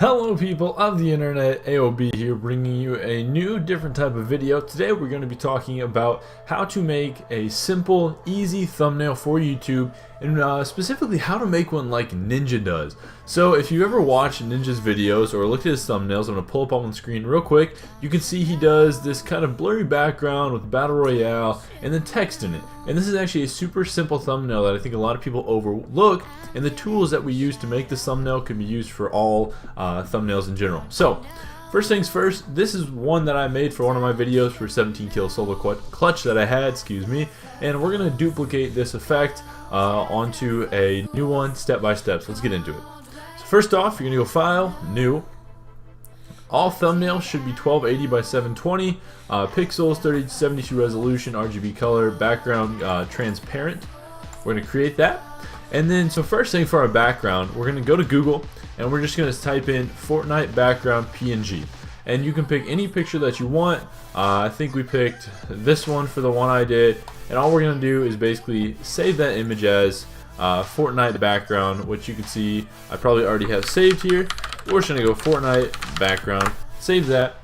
Hello people of the internet, AOB here, bringing you a new different type of video. Today we're going to be talking about how to make a simple, easy thumbnail for YouTube, and specifically how to make one like Ninja does. So if you ever watch Ninja's videos or looked at his thumbnails, I'm going to pull up on the screen real quick. You can see he does this kind of blurry background with Battle Royale and then text in it. And this is actually a super simple thumbnail that I think a lot of people overlook, and the tools that we use to make this thumbnail can be used for all thumbnails in general. So first things first, this is one that I made for one of my videos for 17 kill solo clutch that I had, excuse me, and we're going to duplicate this effect onto a new one step by step. So let's get into it. So first off, you're going to go File, New. All thumbnails should be 1280 by 720, pixels, 3072 resolution, RGB color, background transparent. We're going to create that. And then, so first thing for our background, we're going to go to Google and we're just going to type in Fortnite background PNG. And you can pick any picture that you want. I think we picked this one for the one I did. And all we're going to do is basically save that image as Fortnite background, which you can see I probably already have saved here. We're just going to go Fortnite background, save that.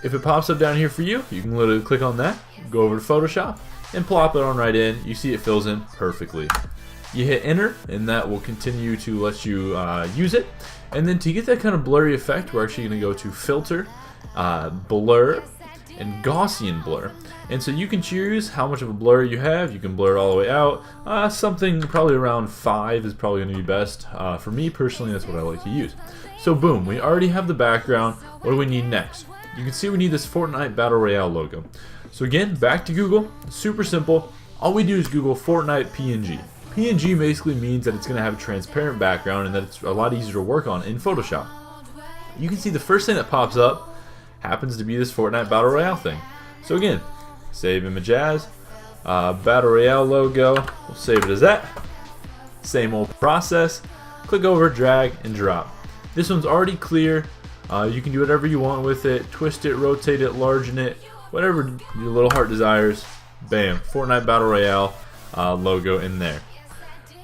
If it pops up down here for you, you can literally click on that, go over to Photoshop, and plop it on right in. You see it fills in perfectly. You hit enter, and that will continue to let you use it. And then to get that kind of blurry effect, we're actually going to go to Filter, Blur, and Gaussian Blur. And so you can choose how much of a blur you have. You can blur it all the way out. Something probably around 5 is probably going to be best. For me personally, that's what I like to use. So boom, we already have the background. What do we need next? You can see we need this Fortnite Battle Royale logo. So again, back to Google. Super simple. All we do is Google Fortnite PNG. PNG basically means that it's going to have a transparent background and that it's a lot easier to work on in Photoshop. You can see the first thing that pops up happens to be this Fortnite Battle Royale thing. So again, save image as Battle Royale logo. We'll save it as that. Same old process. Click over, drag, and drop. This one's already clear. You can do whatever you want with it. Twist it, rotate it, largen it, whatever your little heart desires. Bam, Fortnite Battle Royale logo in there.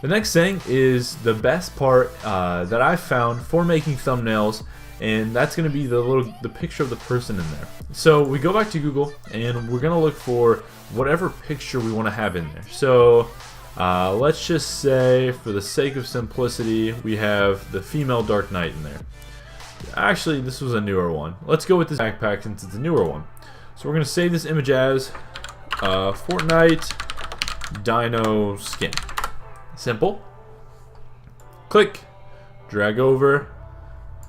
The next thing is the best part that I found for making thumbnails, and that's going to be the picture of the person in there. So we go back to Google and we're going to look for whatever picture we want to have in there. So let's just say, for the sake of simplicity, we have the female Dark Knight in there. Actually, this was a newer one. Let's go with this backpack since it's a newer one. So we're going to save this image as Fortnite Dino Skin. Simple. Click, drag over,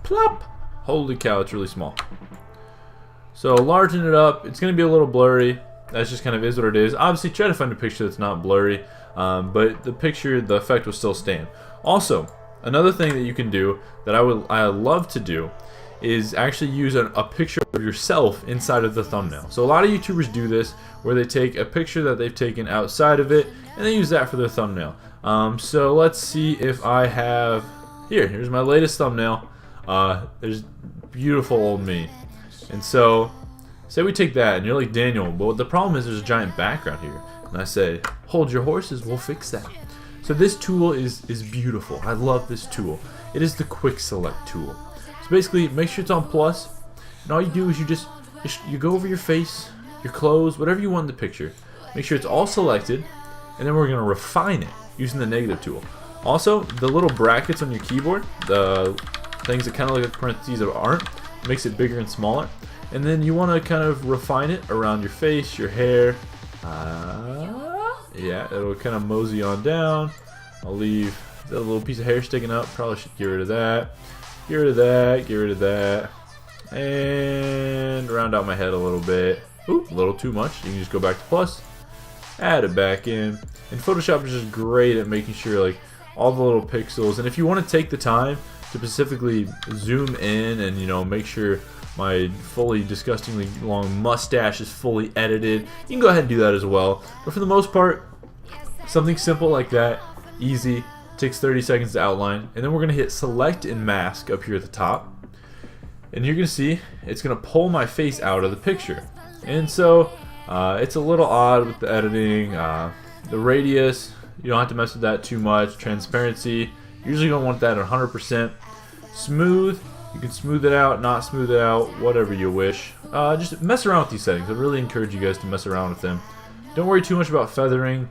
plop. Holy cow, it's really small. So largen it up. It's going to be a little blurry. That's just kind of is what it is. Obviously, try to find a picture that's not blurry, but the effect will still stand. Also, another thing that you can do that I love to do is actually use a picture of yourself inside of the thumbnail. So a lot of YouTubers do this, where they take a picture that they've taken outside of it and they use that for their thumbnail. So let's see if I have here's my latest thumbnail. There's beautiful old me. And so say we take that and you're like, Daniel, but the problem is there's a giant background here. And I say, hold your horses, we'll fix that. So this tool is beautiful. I love this tool. It is the quick select tool. So basically, make sure it's on plus, and all you do is you go over your face, your clothes, whatever you want in the picture. Make sure it's all selected, and then we're going to refine it using the negative tool. Also, the little brackets on your keyboard, the things that kind of look like parentheses that aren't, makes it bigger and smaller. And then you want to kind of refine it around your face, your hair. Yeah, it'll kind of mosey on down. I'll leave that little piece of hair sticking up. Probably should get rid of that. Get rid of that. Get rid of that. And round out my head a little bit. Oop, a little too much. You can just go back to plus. Add it back in. And Photoshop is just great at making sure like all the little pixels. And if you want to take the time to specifically zoom in and make sure my fully disgustingly long mustache is fully edited, you can go ahead and do that as well. But for the most part, something simple like that, easy, takes 30 seconds to outline. And then we're going to hit select and mask up here at the top. And you're going to see it's going to pull my face out of the picture. And so it's a little odd with the editing. The radius, you don't have to mess with that too much. Transparency, usually don't want that at 100%. Smooth, You can smooth it out, not smooth it out, whatever you wish. Just mess around with these settings. I really encourage you guys to mess around with them. Don't worry too much about feathering.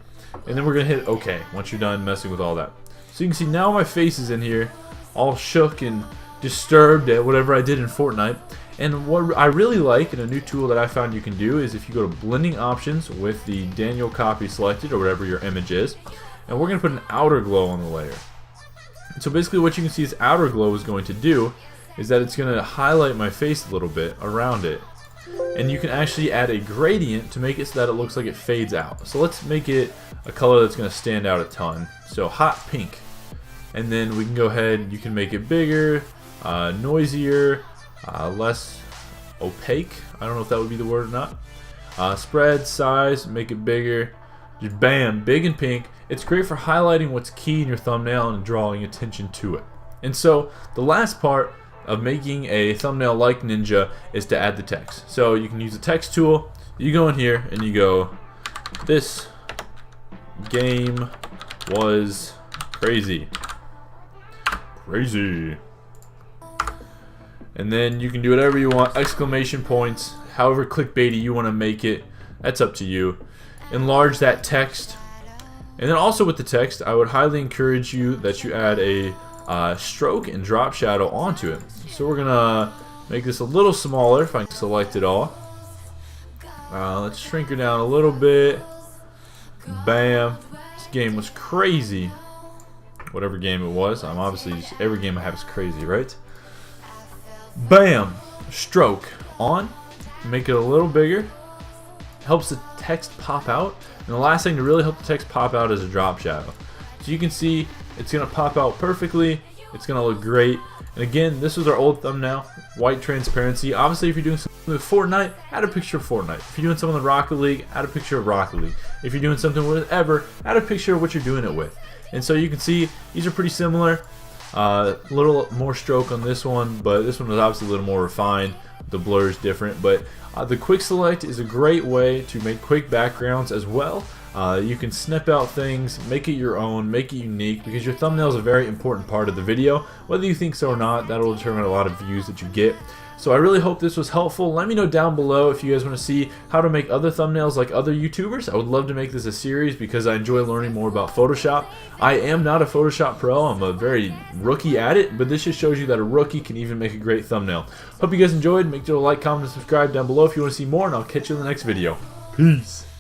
And then we're going to hit OK once you're done messing with all that. So you can see now my face is in here, all shook and disturbed at whatever I did in Fortnite. And what I really like, and a new tool that I found you can do, is if you go to blending options with the Daniel copy selected, or whatever your image is, and we're going to put an outer glow on the layer. So basically what you can see is outer glow is going to do is that it's going to highlight my face a little bit around it. And you can actually add a gradient to make it so that it looks like it fades out. So let's make it a color that's going to stand out a ton. So hot pink. And then we can go ahead, you can make it bigger, noisier, less opaque. I don't know if that would be the word or not. Spread, size, make it bigger. Just bam, big and pink. It's great for highlighting what's key in your thumbnail and drawing attention to it. And so the last part of making a thumbnail like Ninja is to add the text. So you can use the text tool. You go in here and you go, "This game was crazy." Crazy. And then you can do whatever you want, exclamation points, however clickbaity you want to make it. That's up to you. Enlarge that text. And then also with the text, I would highly encourage you that you add a stroke and drop shadow onto it. So we're gonna make this a little smaller if I can select it all. Let's shrink her down a little bit. Bam. This game was crazy. Whatever game it was. I'm obviously just, every game I have is crazy, right? Bam. Stroke on. Make it a little bigger. Helps the text pop out. And the last thing to really help the text pop out is a drop shadow. So you can see it's going to pop out perfectly. It's going to look great. And again, this was our old thumbnail. White transparency. Obviously, if you're doing something with Fortnite, add a picture of Fortnite. If you're doing something with Rocket League, add a picture of Rocket League. If you're doing something with Ever, add a picture of what you're doing it with. And so you can see these are pretty similar. A little more stroke on this one, but this one was obviously a little more refined. The blur is different, but the quick select is a great way to make quick backgrounds as well. You can snip out things, make it your own, make it unique, because your thumbnail is a very important part of the video. Whether you think so or not, that will determine a lot of views that you get. So I really hope this was helpful. Let me know down below if you guys want to see how to make other thumbnails like other YouTubers. I would love to make this a series because I enjoy learning more about Photoshop. I am not a Photoshop pro. I'm a very rookie at it, but this just shows you that a rookie can even make a great thumbnail. Hope you guys enjoyed. Make sure to like, comment, and subscribe down below if you want to see more, and I'll catch you in the next video. Peace.